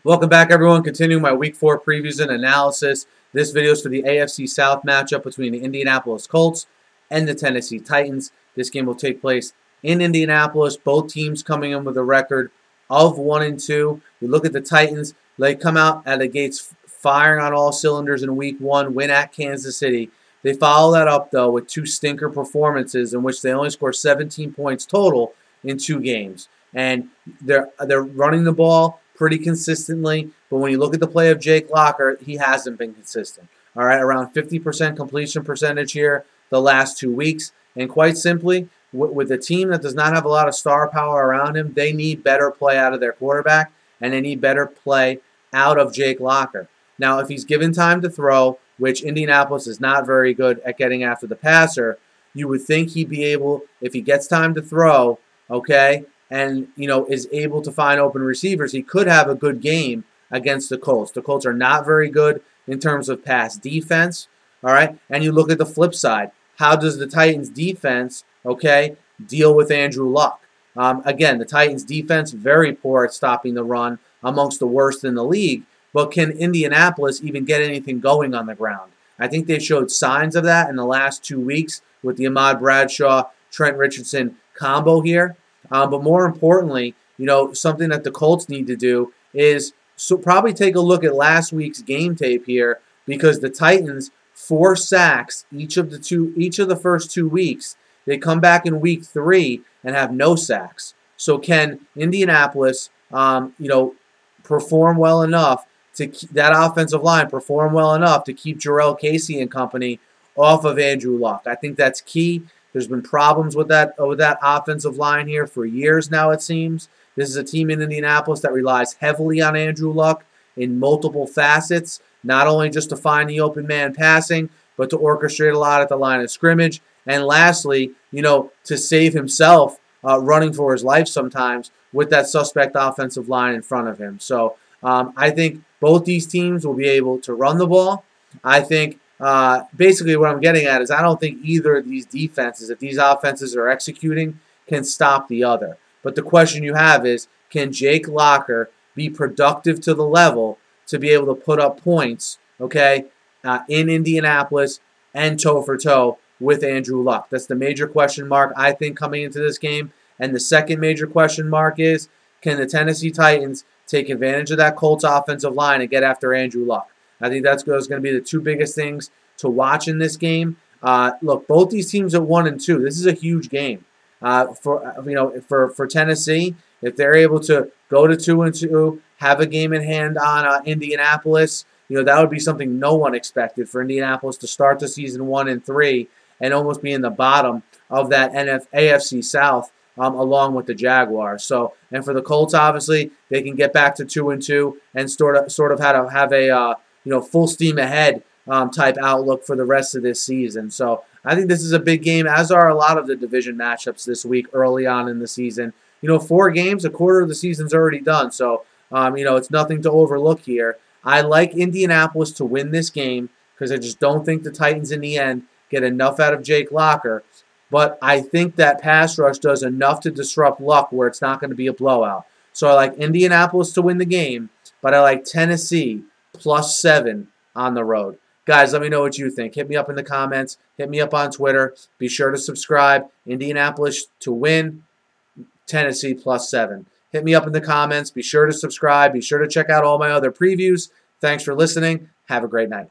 Welcome back, everyone. Continuing my Week 4 previews and analysis. This video is for the AFC South matchup between the Indianapolis Colts and the Tennessee Titans. This game will take place in Indianapolis. Both teams coming in with a record of 1-2. We look at the Titans. They come out at the gates firing on all cylinders in Week 1, win at Kansas City. They follow that up, though, with two stinker performances in which they only score 17 points total in 2 games. And they're running the ball pretty consistently, but when you look at the play of Jake Locker, he hasn't been consistent. All right, around 50% completion percentage here the last 2 weeks. And quite simply, with a team that does not have a lot of star power around him, they need better play out of their quarterback, and they need better play out of Jake Locker. Now, if he's given time to throw, which Indianapolis is not very good at getting after the passer, you would think he'd be able, if he gets time to throw, okay, and is able to find open receivers, he could have a good game against the Colts. The Colts are not very good in terms of pass defense, all right? And you look at the flip side. How does the Titans defense, okay, deal with Andrew Luck? Again, the Titans defense, very poor at stopping the run, amongst the worst in the league. But can Indianapolis even get anything going on the ground? I think they showed signs of that in the last 2 weeks with the Ahmad Bradshaw, Trent Richardson combo here. But more importantly, something that the Colts need to do is probably take a look at last week's game tape here, because the Titans 4 sacks each of the first 2 weeks. They come back in week 3 and have no sacks. So can Indianapolis, perform well enough to that offensive line perform well enough to keep Jarrell Casey and company off of Andrew Luck? I think that's key. There's been problems with that offensive line here for years now, it seems. This is a team in Indianapolis that relies heavily on Andrew Luck in multiple facets, not only just to find the open man passing, but to orchestrate a lot at the line of scrimmage. And lastly, to save himself running for his life sometimes with that suspect offensive line in front of him. So I think both these teams will be able to run the ball. I think basically what I'm getting at is I don't think either of these defenses, if these offenses are executing, can stop the other. But the question you have is, can Jake Locker be productive to the level to be able to put up points, okay, in Indianapolis and toe-for-toe with Andrew Luck? That's the major question mark, I think, coming into this game. And the second major question mark is, can the Tennessee Titans take advantage of that Colts offensive line and get after Andrew Luck? I think that's going to be the 2 biggest things to watch in this game. Look, both these teams at 1-2. This is a huge game for Tennessee. If they're able to go to 2-2, have a game in hand on Indianapolis, that would be something no one expected for Indianapolis to start the season 1-3 and almost be in the bottom of that AFC South, along with the Jaguars. So, and for the Colts, obviously, they can get back to 2-2 and sort of have a full steam ahead type outlook for the rest of this season. So I think this is a big game, as are a lot of the division matchups this week early on in the season. 4 games, a quarter of the season's already done. So, it's nothing to overlook here. I like Indianapolis to win this game because I just don't think the Titans in the end get enough out of Jake Locker. But I think that pass rush does enough to disrupt Luck where it's not going to be a blowout. So I like Indianapolis to win the game, but I like Tennessee +7 on the road. Guys, let me know what you think. Hit me up in the comments. Hit me up on Twitter. Be sure to subscribe. Indianapolis to win, Tennessee +7. Hit me up in the comments. Be sure to subscribe. Be sure to check out all my other previews. Thanks for listening. Have a great night.